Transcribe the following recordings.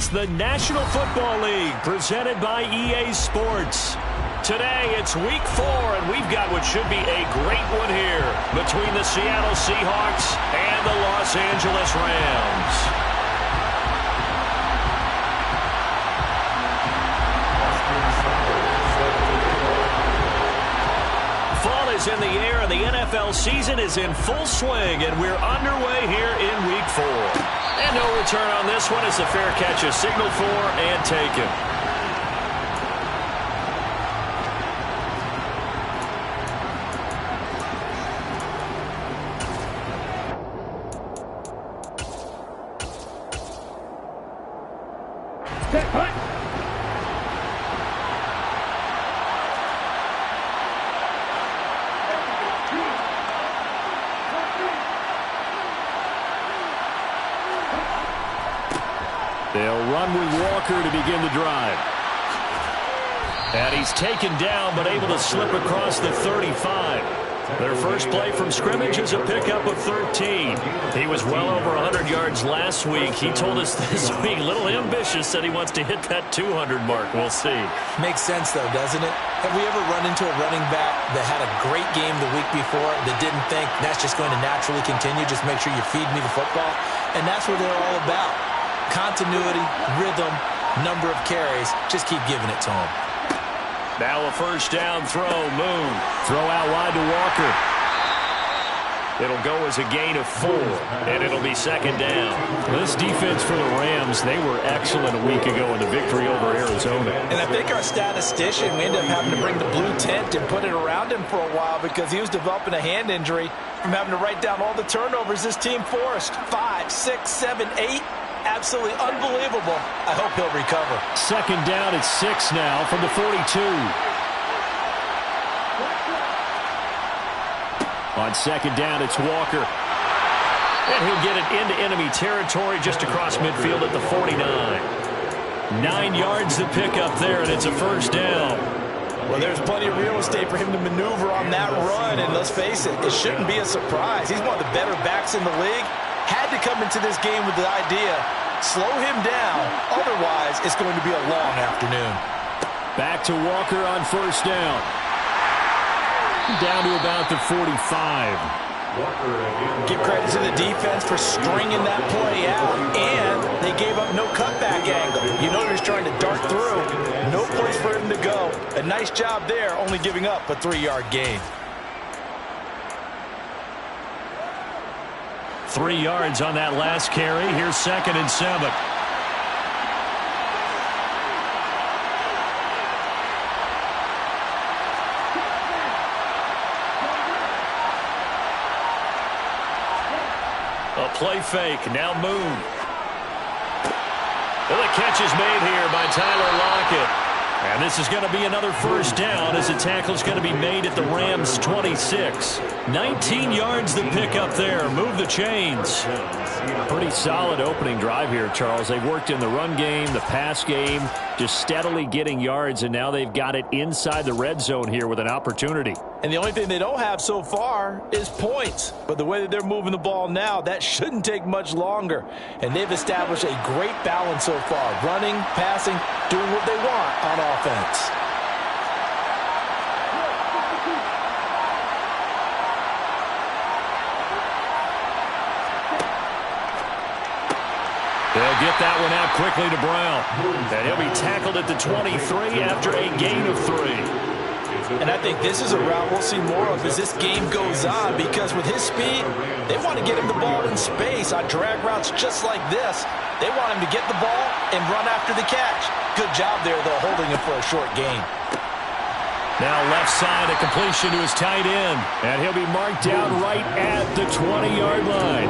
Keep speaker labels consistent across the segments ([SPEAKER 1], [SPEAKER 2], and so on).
[SPEAKER 1] It's the National Football League presented by EA Sports. Today, it's week 4, and we've got what should be a great one here between the Seattle Seahawks and the Los Angeles Rams. Fall is in the air, and the NFL season is in full swing, and we're underway here in week 4. And no return on this one as the fair catch is signaled for and taken. They'll run with Walker to begin the drive. And he's taken down, but able to slip across the 35. Their first play from scrimmage is a pickup of 13. He was well over 100 yards last week. He told us this week, a little ambitious, said he wants to hit that 200 mark. We'll see.
[SPEAKER 2] Makes sense, though, doesn't it? Have we ever run into a running back that had a great game the week before that didn't think that's just going to naturally continue? Just make sure you feed me the football. And that's what they're all about. Continuity, rhythm, number of carries. Just keep giving it to him.
[SPEAKER 1] Now a first down throw. Moon. Throw out wide to Walker. It'll go as a gain of 4, and it'll be second down. This defense for the Rams, they were excellent a week ago in the victory over Arizona.
[SPEAKER 2] And I think our statistician, we ended up having to bring the blue tent and put it around him for a while because he was developing a hand injury from having to write down all the turnovers this team forced. 5, 6, 7, 8. Absolutely unbelievable. I hope he'll recover.
[SPEAKER 1] Second down at 6 now from the 42. On second down, it's Walker. And he'll get it into enemy territory just across midfield at the 49. 9 yards to pick up there, and it's a first down.
[SPEAKER 2] Well, there's plenty of real estate for him to maneuver on that run, and let's face it, it shouldn't be a surprise. He's one of the better backs in the league. Had to come into this game with the idea, slow him down, otherwise it's going to be a long afternoon.
[SPEAKER 1] Back to Walker on first down. Down to about the 45.
[SPEAKER 2] Give credit to the defense for stringing that play out, and they gave up no cutback angle. You know he was trying to dart through. No place for him to go. A nice job there, only giving up a 3-yard gain.
[SPEAKER 1] 3 yards on that last carry. Here's second and 7. A play fake. Now Moon. Well, the catch is made here by Tyler Lockett. And this is going to be another first down as the tackle is going to be made at the Rams' 26. 19 yards to pick up there. Move the chains. Pretty solid opening drive here, Charles. They've worked in the run game, the pass game, just steadily getting yards, and now they've got it inside the red zone here with an opportunity.
[SPEAKER 2] And the only thing they don't have so far is points. But the way that they're moving the ball now, that shouldn't take much longer. And they've established a great balance so far. Running, passing, doing what they want on offense.
[SPEAKER 1] They'll get that one out quickly to Brown. And he'll be tackled at the 23 after a gain of 3.
[SPEAKER 2] And I think this is a route we'll see more of as this game goes on, because with his speed, they want to get him the ball in space on drag routes just like this. They want him to get the ball and run after the catch. Good job there, though, holding him for a short gain.
[SPEAKER 1] Now left side, a completion to his tight end. And he'll be marked down right at the 20-yard line.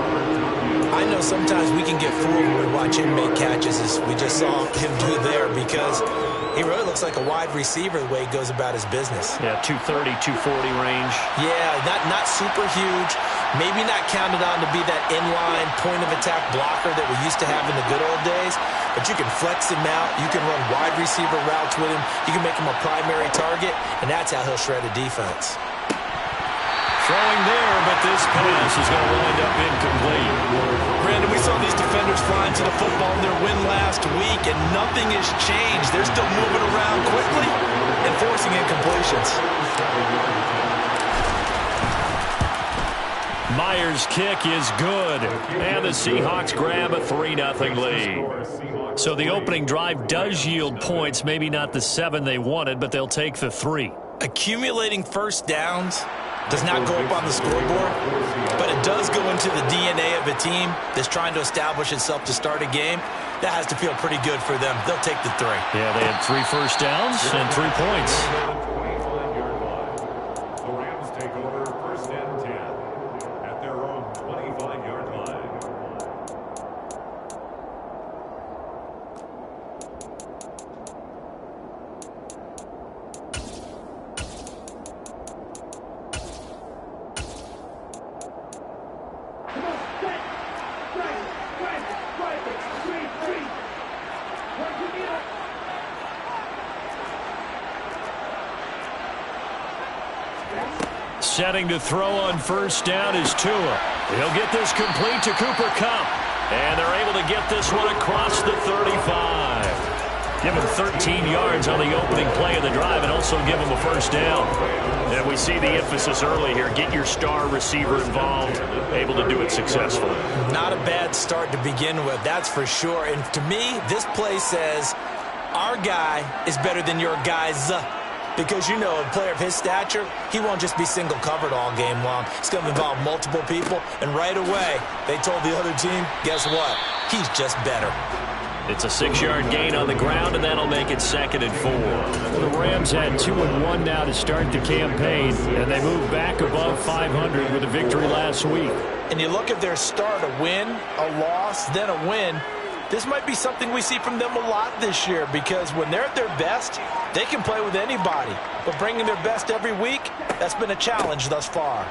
[SPEAKER 2] I know sometimes we can get fooled when we watch him make catches, as we just saw him do there, because he really looks like a wide receiver the way he goes about his business.
[SPEAKER 1] Yeah, 230, 240 range.
[SPEAKER 2] Yeah, not super huge. Maybe not counted on to be that inline point-of-attack blocker that we used to have in the good old days, but you can flex him out. You can run wide receiver routes with him. You can make him a primary target, and that's how he'll shred a defense.
[SPEAKER 1] Throwing there, but this pass is going to wind up incomplete.
[SPEAKER 2] Brandon, we saw these defenders flying to the football in their win last week, and nothing has changed. They're still moving around quickly and forcing incompletions.
[SPEAKER 1] Myers' kick is good, and the Seahawks grab a 3-0 lead. So the opening drive does yield points, maybe not the 7 they wanted, but they'll take the 3.
[SPEAKER 2] Accumulating first downs does not go up on the scoreboard, but it does go into the DNA of a team that's trying to establish itself to start a game. That has to feel pretty good for them. They'll take the 3.
[SPEAKER 1] Yeah, they had 3 first downs and 3 points.
[SPEAKER 3] The Rams take over 1st and 10 at their own 25-yard line.
[SPEAKER 1] Setting to throw on first down is Tua. He'll get this complete to Cooper Kupp. And they're able to get this one across the 35. Give him 13 yards on the opening play of the drive and also give him a first down. And we see the emphasis early here. Get your star receiver involved. Able to do it successfully.
[SPEAKER 2] Not a bad start to begin with, that's for sure. And to me, this play says our guy is better than your guy's. Because, you know, a player of his stature, he won't just be single covered all game long. It's going to involve multiple people. And right away, they told the other team, guess what? He's just better.
[SPEAKER 1] It's a 6-yard gain on the ground, and that'll make it 2nd and 4. The Rams had 2-1 now to start the campaign, and they moved back above 500 with a victory last week.
[SPEAKER 2] And you look at their start, a win, a loss, then a win. This might be something we see from them a lot this year because when they're at their best, they can play with anybody. But bringing their best every week, that's been a challenge thus far.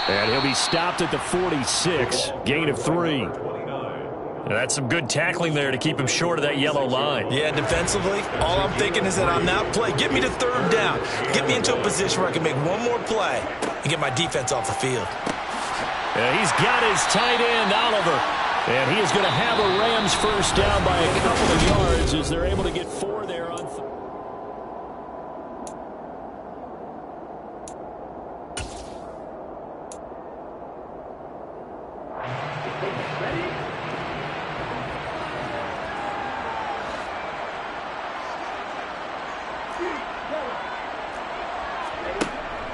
[SPEAKER 1] And he'll be stopped at the 46, gain of 3. And that's some good tackling there to keep him short of that yellow line.
[SPEAKER 2] Yeah, defensively, all I'm thinking is that on that play, get me to 3rd down. Get me into a position where I can make one more play and get my defense off the field.
[SPEAKER 1] And he's got his tight end, Oliver. And he is going to have a Rams first down by a couple of yards as they're able to get 4 there on.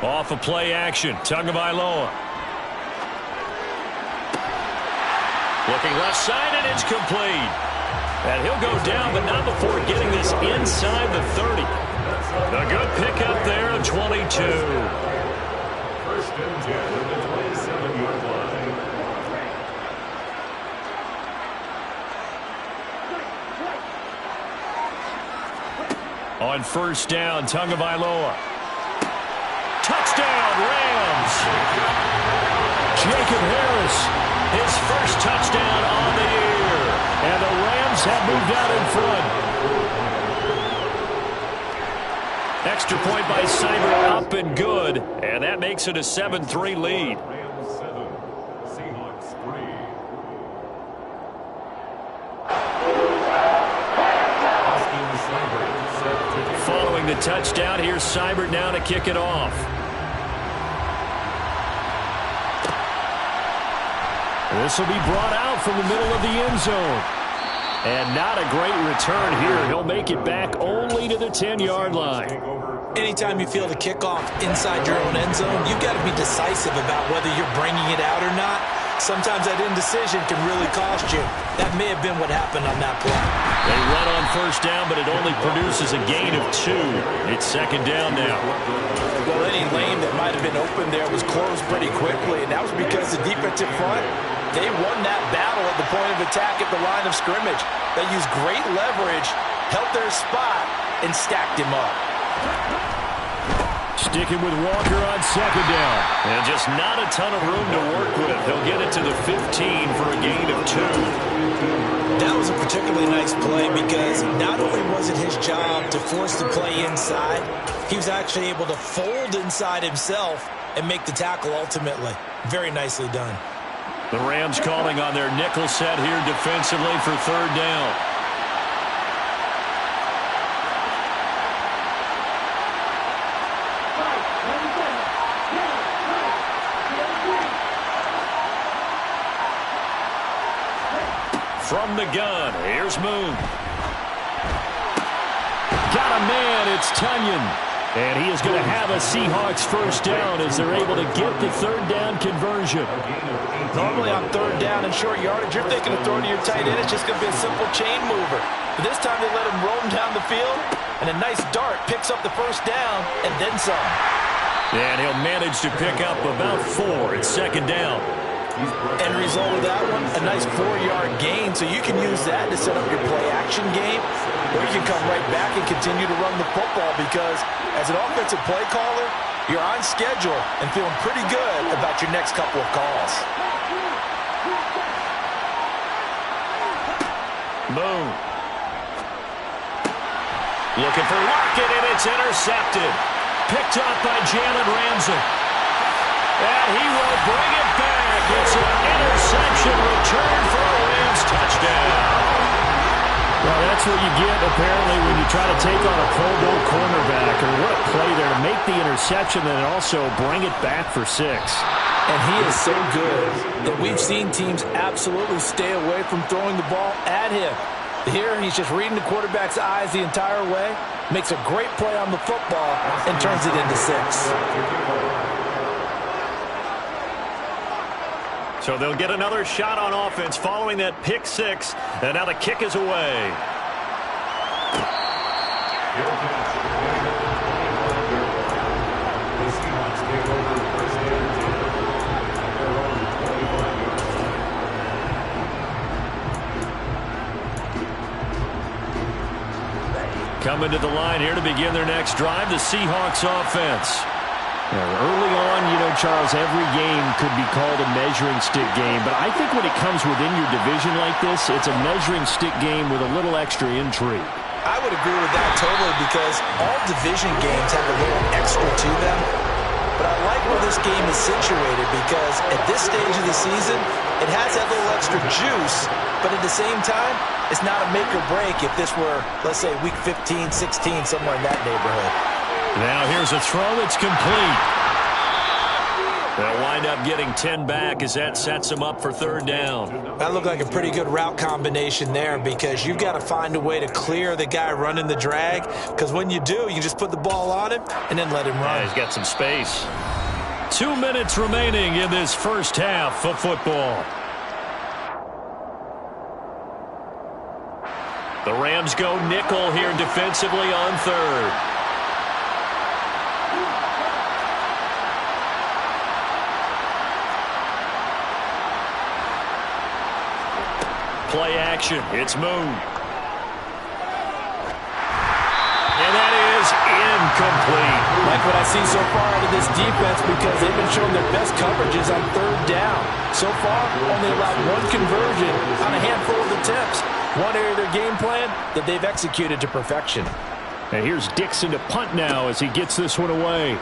[SPEAKER 1] Off of play action, Tagovailoa. Looking left side, and it's complete. And he'll go down, but not before getting this inside the 30. A good pickup there of 22.
[SPEAKER 3] 1st and 10 at the 27-yard line.
[SPEAKER 1] On first down, Tagovailoa. Touchdown, Rams! Jacob Harris. His first touchdown on the year. And the Rams have moved out in front. Extra point by Seibert, up and good. And that makes it a 7-3 lead.
[SPEAKER 3] Rams 7, Seahawks 3.
[SPEAKER 1] Following the touchdown, here's Seibert now to kick it off. This will be brought out from the middle of the end zone. And not a great return here. He'll make it back only to the 10-yard line.
[SPEAKER 2] Anytime you feel the kickoff inside your own end zone, you've got to be decisive about whether you're bringing it out or not. Sometimes that indecision can really cost you. That may have been what happened on that play.
[SPEAKER 1] They run on first down, but it only produces a gain of 2. It's 2nd down now.
[SPEAKER 2] Well, any lane that might have been open there was closed pretty quickly, and that was because the defensive front, they won that battle at the point of attack at the line of scrimmage. They used great leverage, held their spot, and stacked him up.
[SPEAKER 1] Sticking with Walker on 2nd down. And just not a ton of room to work with. He'll get it to the 15 for a gain of 2.
[SPEAKER 2] That was a particularly nice play because not only was it his job to force the play inside, he was actually able to fold inside himself and make the tackle ultimately. Very nicely done.
[SPEAKER 1] The Rams calling on their nickel set here defensively for third down. From the gun, here's Moon. Got a man, it's Tunyon. And he is going to have a Seahawks first down as they're able to get the third down conversion.
[SPEAKER 2] Normally on third down and short yardage, you're thinking of throwing to your tight end. It's just going to be a simple chain mover. But this time they let him roam down the field, and a nice dart picks up the first down and then some.
[SPEAKER 1] And he'll manage to pick up about 4 at second down.
[SPEAKER 2] End result of that one, a nice 4-yard gain, so you can use that to set up your play-action game, or you can come right back and continue to run the football because as an offensive play caller, you're on schedule and feeling pretty good about your next couple of calls.
[SPEAKER 1] Moon. Looking for Lockett, and it's intercepted. Picked up by Jalen Ramsey. And he will bring it back. It's an interception return for a Rams touchdown. Well, that's what you get, apparently, when you try to take on a Pro Bowl cornerback. And what a play there to make the interception and also bring it back for 6.
[SPEAKER 2] And he is so good that we've seen teams absolutely stay away from throwing the ball at him. Here, he's just reading the quarterback's eyes the entire way, makes a great play on the football, and turns it into 6.
[SPEAKER 1] So they'll get another shot on offense following that pick 6. And now the kick is away. Coming to the line here to begin their next drive, the Seahawks offense.
[SPEAKER 4] Early on, Charles, every game could be called a measuring stick game. But I think when it comes within your division like this, it's a measuring stick game with a little extra intrigue.
[SPEAKER 2] I would agree with that totally because all division games have a little extra to them. But I like where this game is situated because at this stage of the season, it has that little extra juice. But at the same time, it's not a make or break if this were, let's say, week 15, 16, somewhere in that neighborhood.
[SPEAKER 1] Now here's a throw that's complete. They'll wind up getting 10 back as that sets them up for third down.
[SPEAKER 2] That looked like a pretty good route combination there because you've got to find a way to clear the guy running the drag because when you do, you just put the ball on him and then let him run.
[SPEAKER 1] Yeah, he's got some space. 2 minutes remaining in this first half of football. The Rams go nickel here defensively on third. Play action. It's Moon. And that is incomplete.
[SPEAKER 2] Like what I see so far out of this defense because they've been showing their best coverages on third down. So far, only allowed 1 conversion on a handful of attempts. One area of their game plan that they've executed to perfection.
[SPEAKER 4] And here's Dixon to punt now as he gets this one away.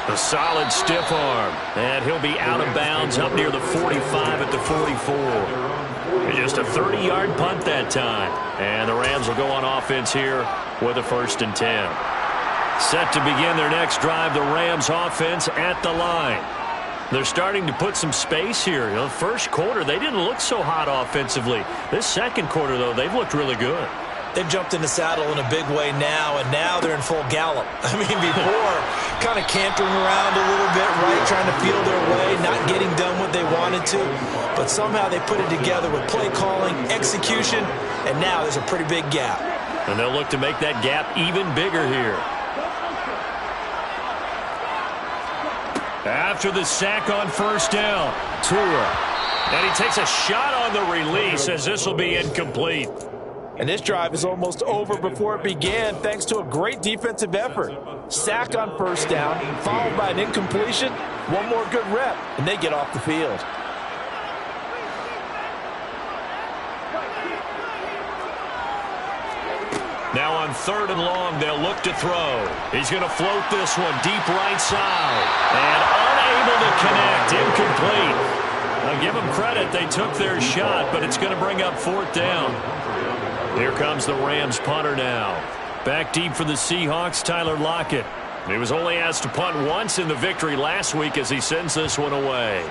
[SPEAKER 1] A solid stiff arm. And he'll be out of bounds up near the 45 at the 44. And just a 30-yard punt that time. And the Rams will go on offense here with a 1st and 10. Set to begin their next drive, the Rams offense at the line. They're starting to put some space here. The first quarter, they didn't look so hot offensively. This second quarter, though, they've looked really good.
[SPEAKER 2] They've jumped in the saddle in a big way now, and now they're in full gallop. I mean, before, kind of cantering around a little bit, right, trying to feel their way, not getting done what they wanted to. But somehow they put it together with play calling, execution, and now there's a pretty big gap.
[SPEAKER 1] And they'll look to make that gap even bigger here. After the sack on first down, Tua. And he takes a shot on the release as this will be incomplete.
[SPEAKER 2] And this drive is almost over before it began thanks to a great defensive effort. Sack on first down, followed by an incompletion. One more good rep, and they get off the field.
[SPEAKER 1] Now on 3rd and long, they'll look to throw. He's going to float this one deep right side. And unable to connect. Incomplete. I'll give them credit. They took their shot, but it's going to bring up 4th down. Here comes the Rams punter now. Back deep for the Seahawks, Tyler Lockett. He was only asked to punt once in the victory last week as he sends this one away.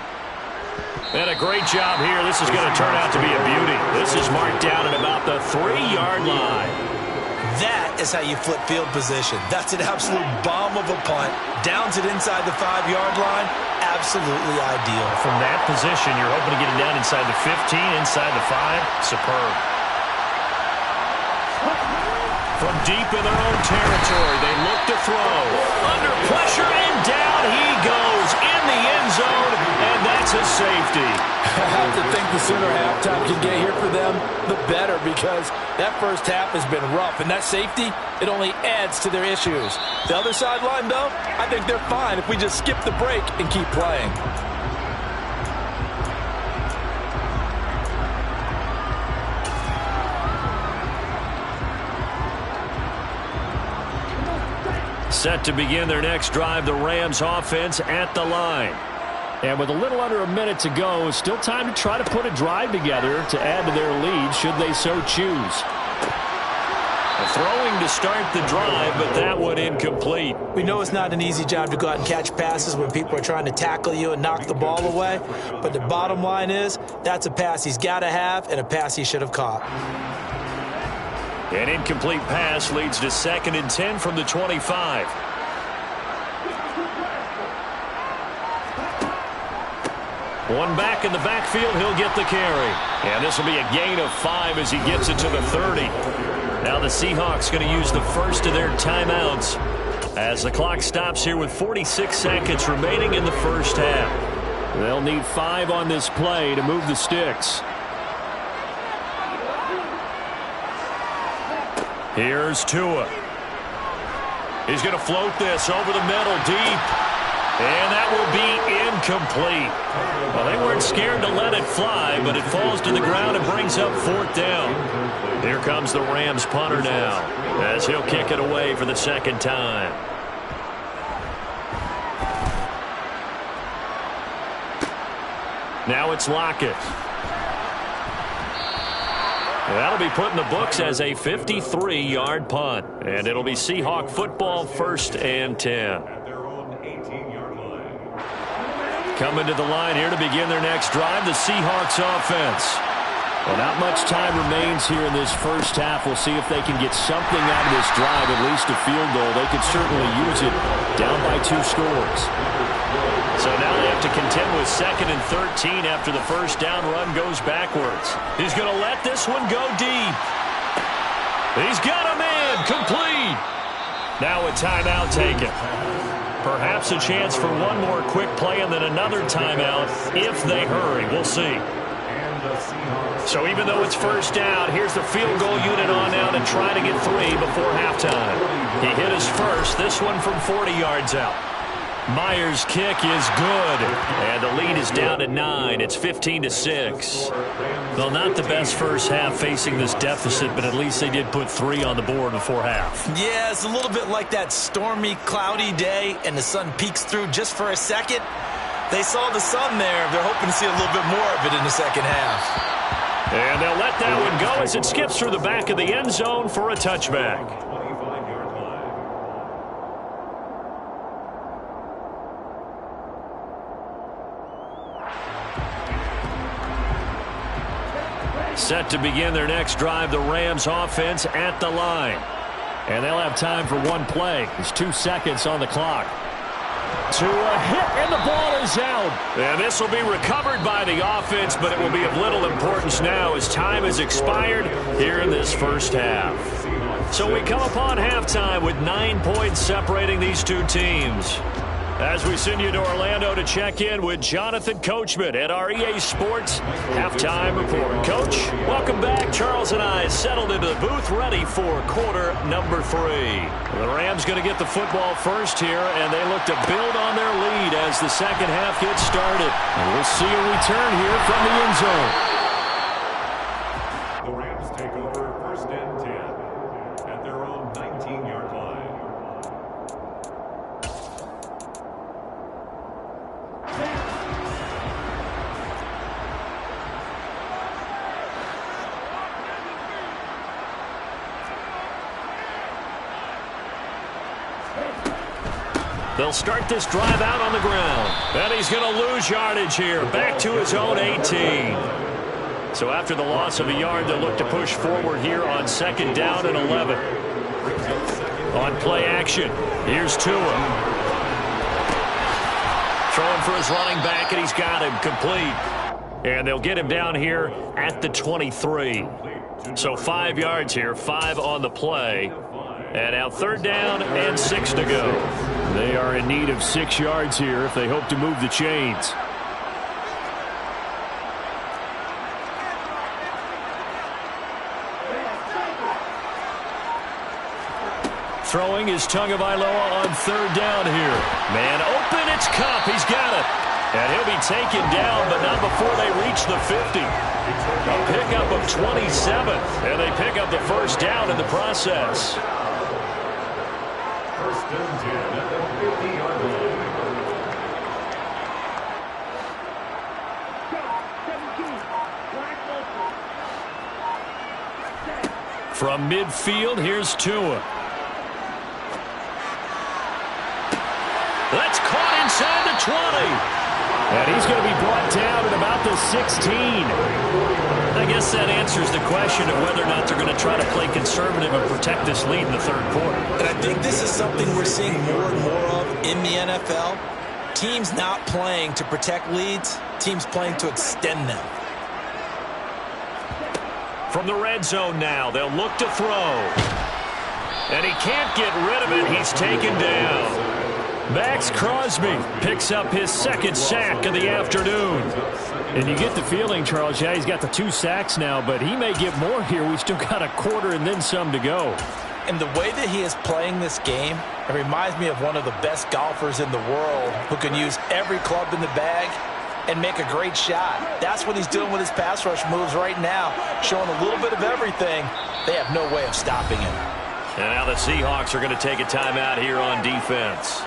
[SPEAKER 1] And a great job here. This is going to turn out to be a beauty. This is marked down at about the 3-yard line.
[SPEAKER 2] That is how you flip field position. That's an absolute bomb of a punt. Downs it inside the 5-yard line. Absolutely ideal.
[SPEAKER 1] From that position, you're hoping to get it down inside the 15, inside the 5. Superb. From deep in their own territory, they look to throw. Under pressure, and down he goes in the end zone, and that's a safety.
[SPEAKER 5] I have to think the sooner halftime can get here for them, the better, because that first half has been rough, and that safety, it only adds to their issues. The other sideline, though, I think they're fine if we just skip the break and keep playing.
[SPEAKER 1] Set to begin their next drive, the Rams offense at the line.
[SPEAKER 4] And with a little under a minute to go, still time to try to put a drive together to add to their lead should they so choose.
[SPEAKER 1] Throwing to start the drive, but that one incomplete.
[SPEAKER 2] We know it's not an easy job to go out and catch passes when people are trying to tackle you and knock the ball away. But the bottom line is, that's a pass he's got to have and a pass he should have caught.
[SPEAKER 1] An incomplete pass leads to 2nd and 10 from the 25. One back in the backfield, he'll get the carry. And this will be a gain of 5 as he gets it to the 30. Now the Seahawks going to use the first of their timeouts as the clock stops here with 46 seconds remaining in the first half.
[SPEAKER 4] They'll need 5 on this play to move the sticks.
[SPEAKER 1] Here's Tua. He's going to float this over the middle deep. And that will be incomplete. Well, they weren't scared to let it fly, but it falls to the ground and brings up 4th down. Here comes the Rams punter now as he'll kick it away for the 2nd time. Now it's Lockett. That'll be put in the books as a 53-yard punt. And it'll be Seahawk football, 1st and 10. Coming to the line here to begin their next drive, the Seahawks offense.
[SPEAKER 4] Well, not much time remains here in this first half. We'll see if they can get something out of this drive, at least a field goal. They could certainly use it down by 2 scores.
[SPEAKER 1] So now they have to contend with 2nd and 13 after the first down run goes backwards. He's going to let this one go deep. He's got a man, complete. Now a timeout taken. Perhaps a chance for one more quick play and then another timeout if they hurry. We'll see. So even though it's first down, here's the field goal unit on now to try to get 3 before halftime. He hit his first, this one from 40 yards out. Myers' kick is good, and the lead is down to 9. It's 15-6. Well, not the best first half facing this deficit, but at least they did put 3 on the board before half.
[SPEAKER 2] Yeah, it's a little bit like that stormy, cloudy day, and the sun peeks through just for a second. They saw the sun there. They're hoping to see a little bit more of it in the second half.
[SPEAKER 1] And they'll let that one go as it skips through the back of the end zone for a touchback. Set to begin their next drive, the Rams offense at the line.
[SPEAKER 4] And they'll have time for one play. There's 2 seconds on the clock. To a hit, and the ball is out.
[SPEAKER 1] And this will be recovered by the offense, but it will be of little importance now as time has expired here in this first half. So we come upon halftime with 9 points separating these two teams. As we send you to Orlando to check in with Jonathan Coachman at our EA Sports Halftime Report. Coach, welcome back. Charles and I settled into the booth ready for quarter number 3. The Rams going to get the football first here, and they look to build on their lead as the second half gets started. And we'll see a return here from the end zone.
[SPEAKER 3] The Rams take over 1st and 10 at their
[SPEAKER 1] They'll start this drive out on the ground. And he's going to lose yardage here. Back to his own 18. So after the loss of a yard, they'll look to push forward here on 2nd down and 11. On play action, here's Tua. Throwing for his running back, and he's got him complete. And they'll get him down here at the 23. So 5 yards here, 5 on the play. And now 3rd down and 6 to go.
[SPEAKER 4] They are in need of 6 yards here if they hope to move the chains.
[SPEAKER 1] Throwing is Tagovailoa on 3rd down here. Man open, it's Kupp. He's got it. And he'll be taken down, but not before they reach the 50. A pickup of 27, and they pick up the 1st down in the process.
[SPEAKER 3] 1st and 10 at the 50-yard line.
[SPEAKER 1] From midfield, here's Tua. That's caught inside the 20.
[SPEAKER 4] And he's going to be brought down at about the 16.
[SPEAKER 1] I guess that answers the question of whether or not they're going to try to play conservative and protect this lead in the 3rd quarter.
[SPEAKER 2] And I think this is something we're seeing more and more of in the NFL. Teams not playing to protect leads, teams playing to extend them.
[SPEAKER 1] From the red zone now, they'll look to throw. And he can't get rid of it. He's taken down. Max Crosby picks up his 2nd sack of the afternoon.
[SPEAKER 4] And you get the feeling, Charles, yeah, he's got the 2 sacks now, but he may get more here. We've still got a quarter and then some to go.
[SPEAKER 2] And the way that he is playing this game, it reminds me of one of the best golfers in the world who can use every club in the bag and make a great shot. That's what he's doing with his pass rush moves right now, showing a little bit of everything. They have no way of stopping him.
[SPEAKER 1] And now the Seahawks are going to take a timeout here on defense.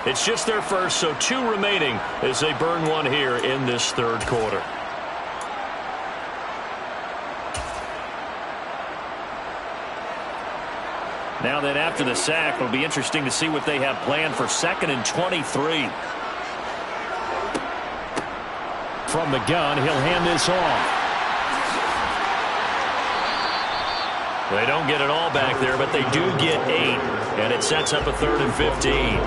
[SPEAKER 1] It's just their first, so 2 remaining as they burn one here in this 3rd quarter. Now then, after the sack, it'll be interesting to see what they have planned for 2nd and 23.
[SPEAKER 4] From the gun, he'll hand this off.
[SPEAKER 1] They don't get it all back there, but they do get 8. And it sets up a 3rd and 15.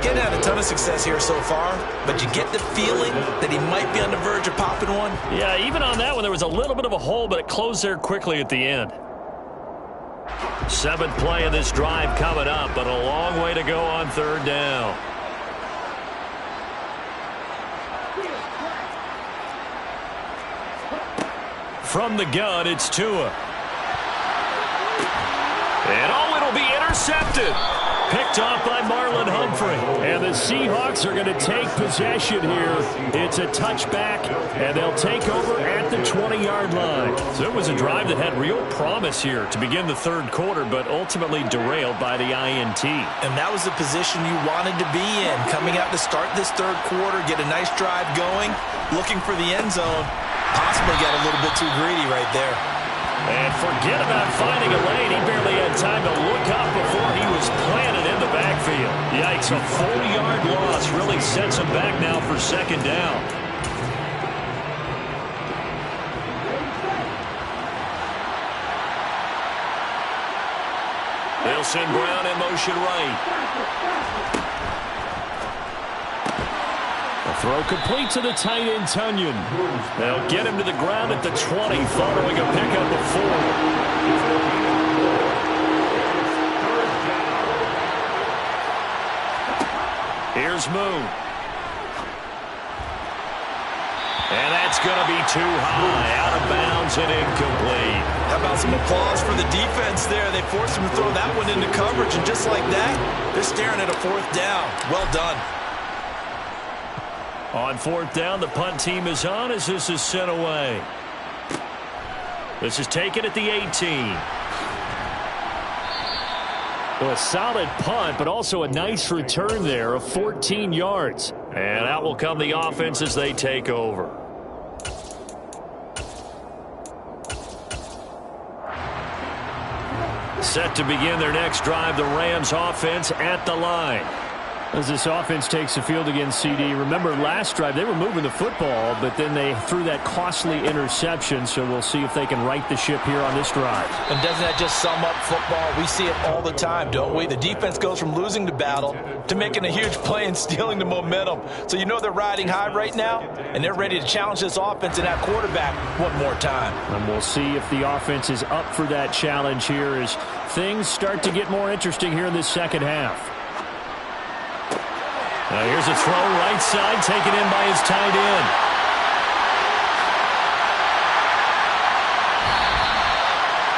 [SPEAKER 2] Getting had a ton of success here so far, but you get the feeling that he might be on the verge of popping one.
[SPEAKER 1] Yeah, even on that one, there was a little bit of a hole, but it closed there quickly at the end. 7th play of this drive coming up, but a long way to go on 3rd down. From the gun, it's Tua. And oh, it'll be intercepted. Picked off by Marlon Humphrey.
[SPEAKER 4] And the Seahawks are going to take possession here. It's a touchback, and they'll take over at the 20-yard line.
[SPEAKER 1] So it was a drive that had real promise here to begin the 3rd quarter, but ultimately derailed by the INT.
[SPEAKER 2] And that was the position you wanted to be in. Coming out to start this 3rd quarter, get a nice drive going, looking for the end zone. Possibly got a little bit too greedy right there.
[SPEAKER 1] And forget about finding a lane. He barely had time to look up before he was planted in the backfield. Yikes, a 4-yard loss really sets him back now for 2nd down. They'll send Brown in motion right.
[SPEAKER 4] Throw complete to the tight end, Tunyon.
[SPEAKER 1] They'll get him to the ground at the 20 following a pickup of 4. Here's Moon. And that's going to be too high. Out of bounds and incomplete.
[SPEAKER 2] How about some applause for the defense there? They forced him to throw that one into coverage, and just like that, they're staring at a 4th down. Well done.
[SPEAKER 1] On 4th down, the punt team is on as this is sent away. This is taken at the 18.
[SPEAKER 4] Well, a solid punt, but also a nice return there of 14 yards.
[SPEAKER 1] And out will come the offense as they take over. Set to begin their next drive, the Rams offense at the line.
[SPEAKER 4] As this offense takes the field against CD, remember last drive they were moving the football, but then they threw that costly interception, so we'll see if they can right the ship here on this drive.
[SPEAKER 2] And doesn't that just sum up football? We see it all the time, don't we? The defense goes from losing the battle to making a huge play and stealing the momentum. So you know they're riding high right now, and they're ready to challenge this offense and that quarterback one more time.
[SPEAKER 4] And we'll see if the offense is up for that challenge here as things start to get more interesting here in this second half. Now here's a throw right side, taken in by his tight end.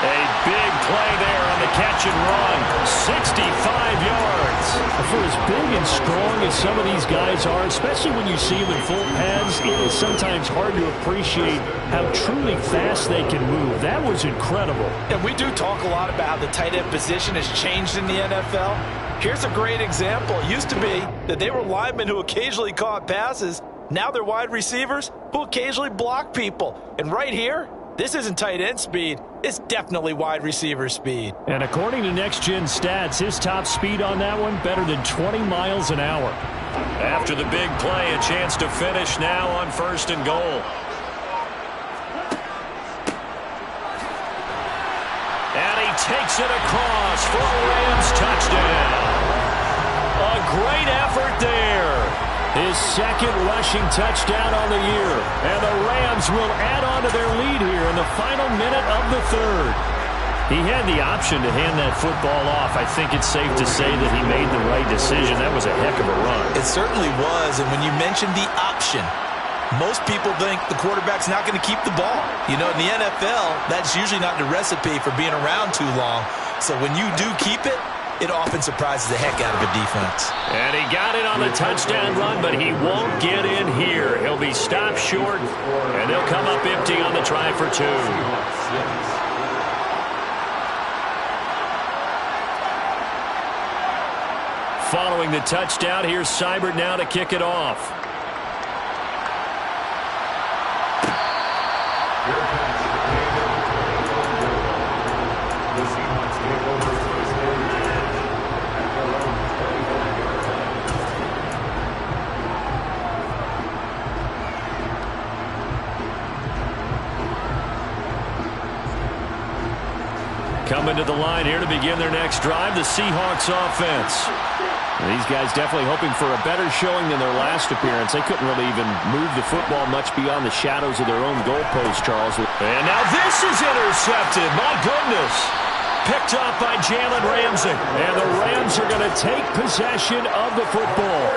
[SPEAKER 4] A big play there on the catch and run. 65 yards. For as big and strong as some of these guys are, especially when you see them in full pads, it is sometimes hard to appreciate how truly fast they can move. That was incredible.
[SPEAKER 2] And we do talk a lot about how the tight end position has changed in the NFL. Here's a great example. It used to be that they were linemen who occasionally caught passes. Now they're wide receivers who occasionally block people. And right here, this isn't tight end speed. It's definitely wide receiver speed.
[SPEAKER 4] And according to Next Gen Stats, his top speed on that one, better than 20 miles an hour.
[SPEAKER 1] After the big play, a chance to finish now on 1st and goal. And he takes it across for a Rams touchdown. A great effort there.
[SPEAKER 4] His second rushing touchdown on the year. And the Rams will add on to their lead here in the final minute of the third. He had the option to hand that football off. I think it's safe to say that he made the right decision. That was a heck of a run.
[SPEAKER 2] It certainly was. And when you mentioned the option, most people think the quarterback's not going to keep the ball. You know, in the NFL, that's usually not the recipe for being around too long. So when you do keep it, it often surprises the heck out of a defense.
[SPEAKER 1] And he got it on the touchdown run, but he won't get in here. He'll be stopped short, and they'll come up empty on the try for 2. Following the touchdown, here's Seibert now to kick it off. Coming to the line here to begin their next drive, the Seahawks offense.
[SPEAKER 4] These guys definitely hoping for a better showing than their last appearance. They couldn't really even move the football much beyond the shadows of their own goalpost, Charles.
[SPEAKER 1] And now this is intercepted. My goodness. Picked off by Jalen Ramsey.
[SPEAKER 4] And the Rams are going to take possession of the football.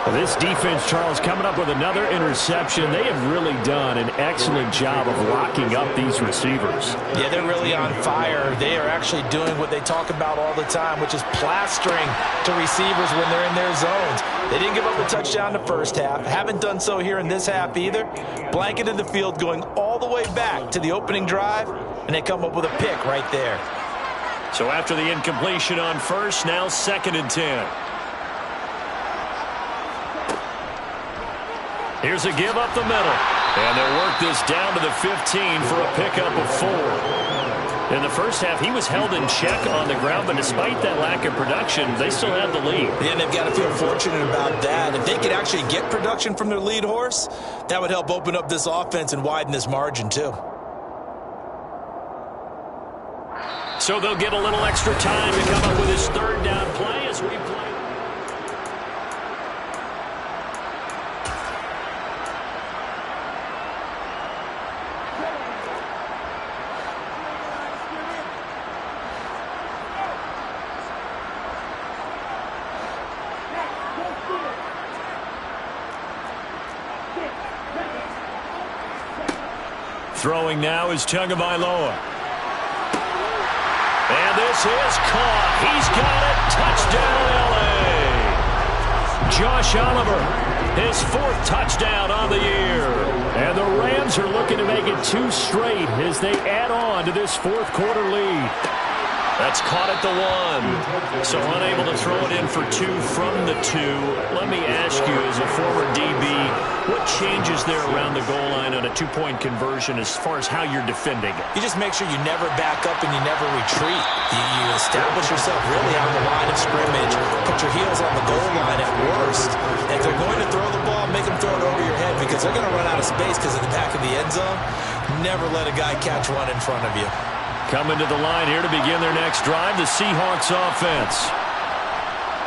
[SPEAKER 4] Well, this defense, Charles, coming up with another interception. They have really done an excellent job of locking up these receivers.
[SPEAKER 2] Yeah, they're really on fire. They are actually doing what they talk about all the time, which is plastering to receivers when they're in their zones. They didn't give up a touchdown in the first half. Haven't done so here in this half either. Blanketed the field going all the way back to the opening drive, and they come up with a pick right there.
[SPEAKER 1] So after the incompletion on 1st, now 2nd and 10. Here's a give up the middle. And they'll work this down to the 15 for a pickup of 4. In the first half, he was held in check on the ground, but despite that lack of production, they still had the lead.
[SPEAKER 2] Yeah, and they've got to feel fortunate about that. If they could actually get production from their lead horse, that would help open up this offense and widen this margin too.
[SPEAKER 1] So they'll get a little extra time to come up with his 3rd down play as we play. Throwing now is Tagovailoa. And this is caught. He's got it. Touchdown, L.A. Josh Oliver, his 4th touchdown on the year. And the Rams are looking to make it 2 straight as they add on to this 4th quarter lead. That's caught at the 1. So unable to throw it in for 2 from the 2. Let me ask you, as a former DB, What changes there around the goal line on a two-point conversion as far as how you're defending it?
[SPEAKER 2] You just make sure you never back up and you never retreat. You establish yourself really on the line of scrimmage, put your heels on the goal line at worst. If they're going to throw the ball, make them throw it over your head because they're going to run out of space because of the back of the end zone. Never let a guy catch one in front of you.
[SPEAKER 1] Coming to the line here to begin their next drive, the Seahawks offense.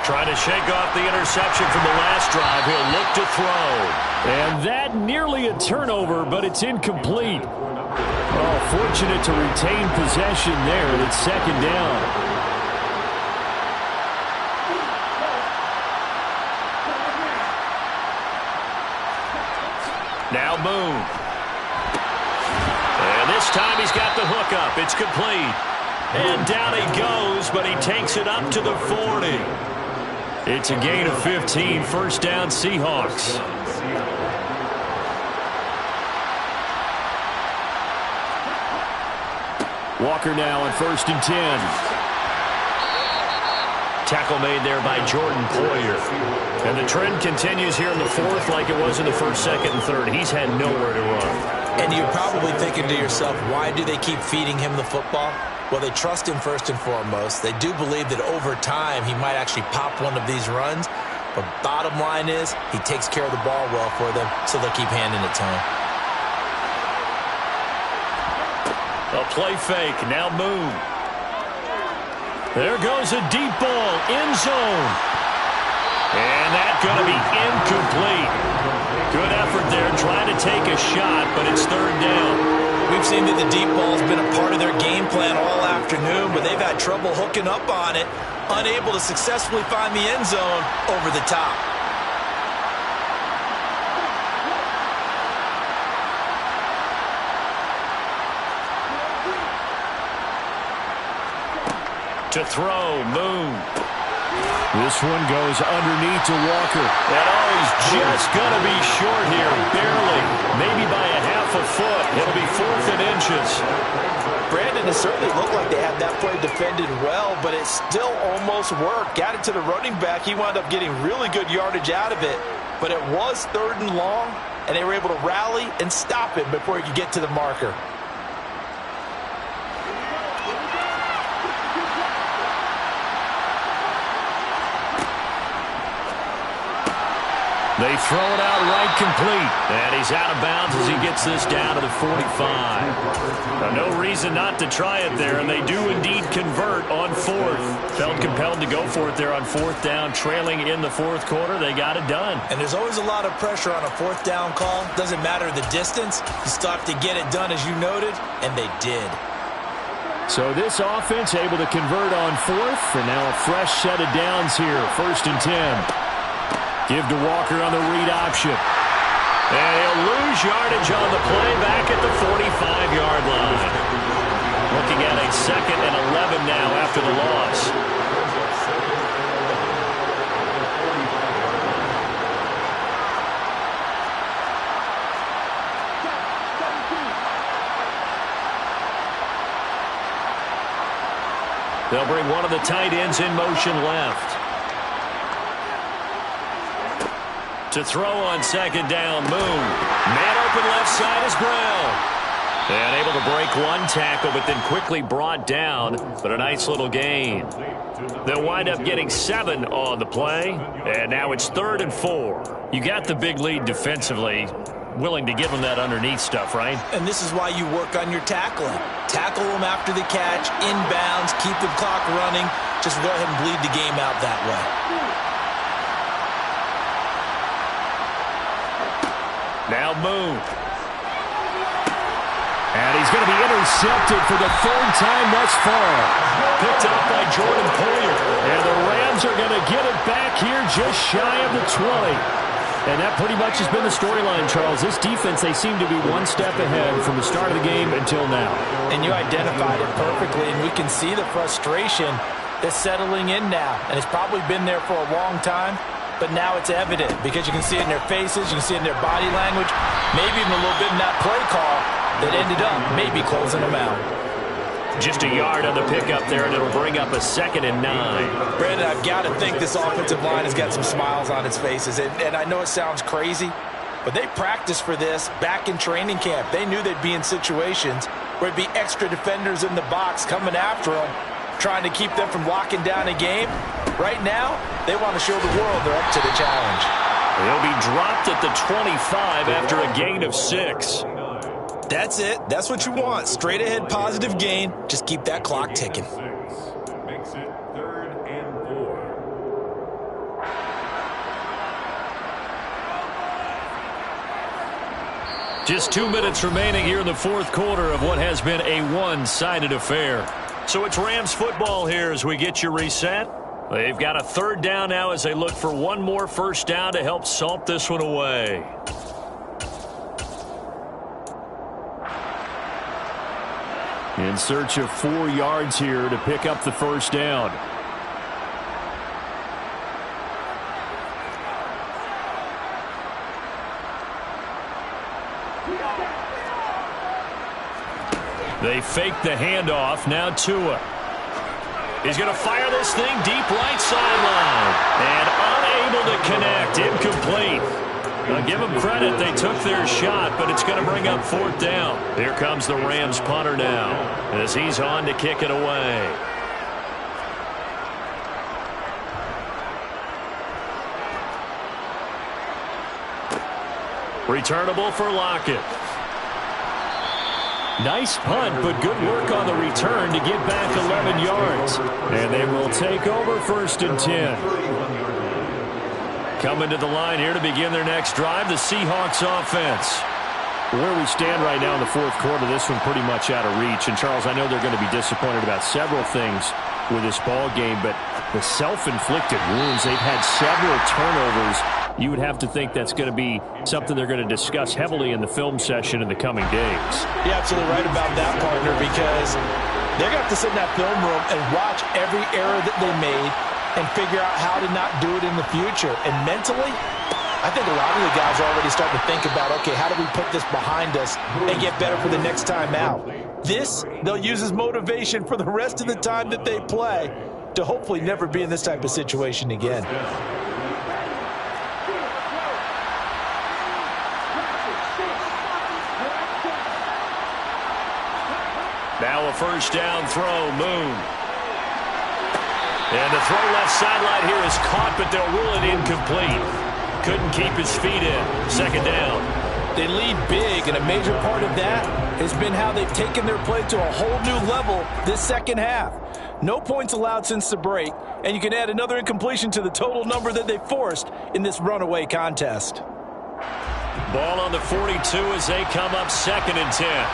[SPEAKER 1] Trying to shake off the interception from the last drive. He'll look to throw.
[SPEAKER 4] And that nearly a turnover, but it's incomplete. Oh, fortunate to retain possession there. It's second down.
[SPEAKER 1] Now Moon. And this time he's got the hook up. It's complete. And down he goes, but he takes it up to the 40. It's a gain of 15, first down Seahawks.
[SPEAKER 4] Walker now on 1st and 10.
[SPEAKER 1] Tackle made there by Jordan Poyer. And the trend continues here in the fourth like it was in the first, second, and third. He's had nowhere to run.
[SPEAKER 2] And you're probably thinking to yourself, why do they keep feeding him the football? Well, they trust him first and foremost. They do believe that over time he might actually pop one of these runs. But bottom line is he takes care of the ball well for them, so they'll keep handing it to him.
[SPEAKER 1] A play fake. Now Moon. There goes a deep ball. End zone. And that's going to be incomplete. Good effort there trying to take a shot, but it's third down.
[SPEAKER 2] We've seen that the deep ball has been a part of their game plan all afternoon, but they've had trouble hooking up on it, unable to successfully find the end zone over the top.
[SPEAKER 1] To throw, Moon.
[SPEAKER 4] This one goes underneath to Walker.
[SPEAKER 1] And he's just going to be short here, barely. Maybe by a half a foot. It'll be 4th and inches.
[SPEAKER 2] Brandon, it certainly looked like they had that play defended well, but it still almost worked. Got it to the running back. He wound up getting really good yardage out of it. But it was 3rd and long, and they were able to rally and stop him before he could get to the marker.
[SPEAKER 1] They throw it out right complete. And he's out of bounds as he gets this down to the 45. Now, no reason not to try it there, and they do indeed convert on 4th. Felt compelled to go for it there on 4th down, trailing in the 4th quarter. They got it done.
[SPEAKER 2] And there's always a lot of pressure on a 4th down call. Doesn't matter the distance. You still have to get it done, as you noted, and they did.
[SPEAKER 4] So this offense able to convert on 4th, and now a fresh set of downs here, 1st and 10. Give to Walker on the read option.
[SPEAKER 1] And he'll lose yardage on the play back at the 45-yard line. Looking at a 2nd and 11 now after the loss. They'll bring one of the tight ends in motion left. To throw on 2nd down, Moon. Man open left side is Brown. And able to break one tackle, but then quickly brought down. But a nice little gain. They'll wind up getting 7 on the play. And now it's 3rd and 4. You got the big lead defensively. Willing to give them that underneath stuff, right?
[SPEAKER 2] And this is why you work on your tackling. Tackle them after the catch, inbounds, keep the clock running. Just go ahead and bleed the game out that way.
[SPEAKER 1] Now Moon.
[SPEAKER 4] And he's going to be intercepted for the 3rd time thus far.
[SPEAKER 1] Picked up by Jordan Poyer.
[SPEAKER 4] And the Rams are going to get it back here just shy of the 20. And that pretty much has been the storyline, Charles. This defense, they seem to be one step ahead from the start of the game until now.
[SPEAKER 2] And you identified it perfectly, and we can see the frustration that's settling in now. And it's probably been there for a long time. But now it's evident because you can see it in their faces, you can see it in their body language, maybe even a little bit in that play call that ended up maybe closing them out.
[SPEAKER 1] Just a yard on the pickup there, and it'll bring up a 2nd and 9.
[SPEAKER 2] Brandon, I've got to think this offensive line has got some smiles on its faces. And I know it sounds crazy, but they practiced for this back in training camp. They knew they'd be in situations where it'd be extra defenders in the box coming after them, trying to keep them from locking down a game. Right now, they want to show the world they're up to the challenge.
[SPEAKER 1] He'll be dropped at the 25 after a gain of 6.
[SPEAKER 2] That's it. That's what you want. Straight ahead positive gain. Just keep that clock ticking.
[SPEAKER 3] Makes it 3rd and 4.
[SPEAKER 1] Just 2 minutes remaining here in the fourth quarter of what has been a one-sided affair. So it's Rams football here as we get you reset. They've got a 3rd down now as they look for one more first down to help salt this one away.
[SPEAKER 4] In search of 4 yards here to pick up the first down.
[SPEAKER 1] They fake the handoff. Now Tua. He's going to fire this thing deep right sideline. And unable to connect. Incomplete. I'll give them credit. They took their shot, but it's going to bring up 4th down. Here comes the Rams punter now as he's on to kick it away. Returnable for Lockett.
[SPEAKER 4] Nice punt, but good work on the return to get back 11 yards. And they will take over 1st and 10.
[SPEAKER 1] Coming to the line here to begin their next drive, the Seahawks offense.
[SPEAKER 4] Where we stand right now in the fourth quarter, this one pretty much out of reach. And, Charles, I know they're going to be disappointed about several things with this ball game, but the self-inflicted wounds, they've had several turnovers. You would have to think that's going to be something they're going to discuss heavily in the film session in the coming days.
[SPEAKER 2] You're absolutely right about that, partner, because they're going to have to sit in that film room and watch every error that they made and figure out how to not do it in the future. And mentally, I think a lot of the guys are already starting to think about, okay, how do we put this behind us and get better for the next time out? This, they'll use as motivation for the rest of the time that they play to hopefully never be in this type of situation again.
[SPEAKER 1] Now a first down throw, Moon. And the throw left sideline here is caught, but they'll rule it incomplete. Couldn't keep his feet in. 2nd down.
[SPEAKER 5] They lead big, and a major part of that has been how they've taken their play to a whole new level this second half. No points allowed since the break, and you can add another incompletion to the total number that they forced in this runaway contest.
[SPEAKER 1] Ball on the 42 as they come up 2nd and 10.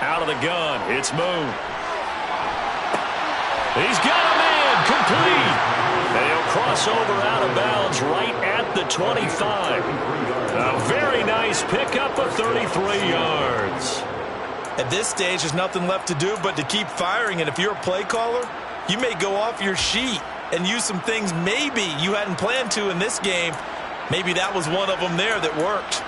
[SPEAKER 1] Out of the gun, it's Moon. He's got a man, complete. And he'll cross over out of bounds right at the 25. A very nice pickup of 33 yards.
[SPEAKER 2] At this stage, there's nothing left to do but to keep firing. And if you're a play caller, you may go off your sheet and use some things maybe you hadn't planned to in this game. Maybe that was one of them there that worked.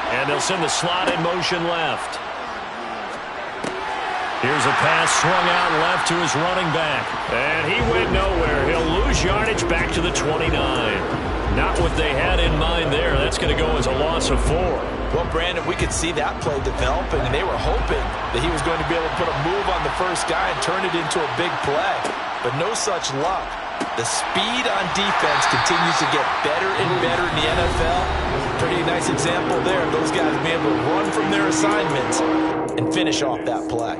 [SPEAKER 1] And they'll send the slot in motion left. Here's a pass swung out left to his running back. And he went nowhere. He'll lose yardage back to the 29. Not what they had in mind there. That's going to go as a loss of 4.
[SPEAKER 2] Well, Brandon, we could see that play developing, and they were hoping that he was going to be able to put a move on the first guy and turn it into a big play. But no such luck. The speed on defense continues to get better and better in the NFL. Pretty nice example there of those guys being able to run from their assignments and finish off that play.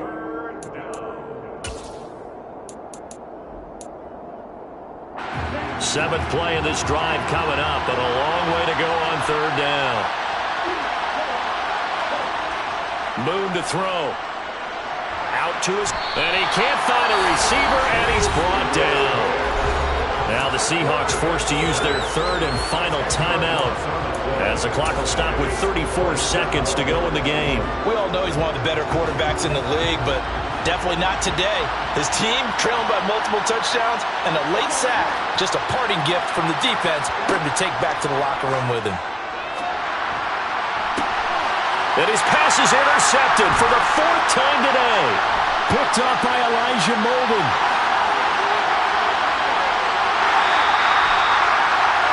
[SPEAKER 1] Seventh play in this drive coming up, but a long way to go on 3rd down. Moon to throw. Out to his, and he can't find a receiver, and he's brought down. Now the Seahawks forced to use their 3rd and final timeout as the clock will stop with 34 seconds to go in the game.
[SPEAKER 2] We all know he's one of the better quarterbacks in the league, but definitely not today. His team trailing by multiple touchdowns and a late sack, just a parting gift from the defense for him to take back to the locker room with him.
[SPEAKER 1] And his pass is intercepted for the 4th time today.
[SPEAKER 4] Picked up by Elijah Molden.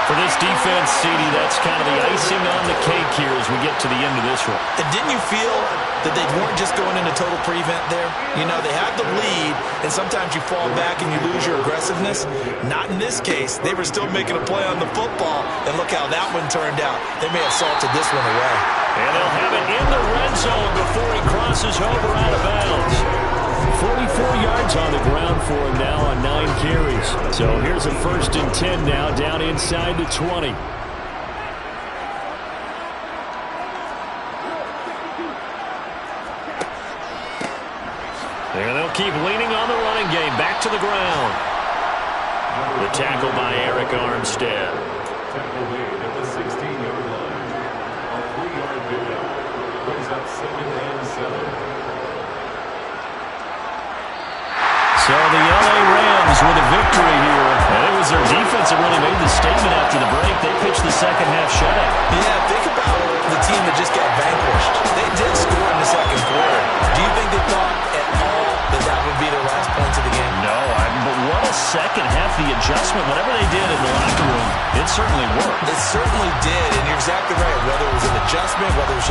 [SPEAKER 1] For this defense, CD, that's kind of the icing on the cake here as we get to the end of this one.
[SPEAKER 2] And didn't you feel that they weren't just going into total prevent there? You know, they had the lead, and sometimes you fall back and you lose your aggressiveness. Not in this case. They were still making a play on the football, and look how that one turned out. They may have salted this one away.
[SPEAKER 1] And they'll have it in the red zone before he crosses over out of bounds.
[SPEAKER 4] 44 yards on the ground for him now on 9 carries. So here's a 1st and 10 now down inside the 20.
[SPEAKER 1] And they'll keep leaning on the running game. Back to the ground. The tackle by Eric Armstead.
[SPEAKER 3] Tackle made at the 16-yard line. A 3-yard pickup. Brings up 2nd and 7.
[SPEAKER 1] So the L.A. Rams with a victory here. And it was their defense that really made the statement after the break. They pitched the second half shutout.
[SPEAKER 2] Yeah, think about the team that just got vanquished. They did score in the second quarter. Do you think they thought at all that that would be their last points of the game?
[SPEAKER 1] No, but what a second half. The adjustment, whatever they did in the locker room, it certainly worked.
[SPEAKER 2] It certainly did, and you're exactly right. Whether it was an adjustment, whether it was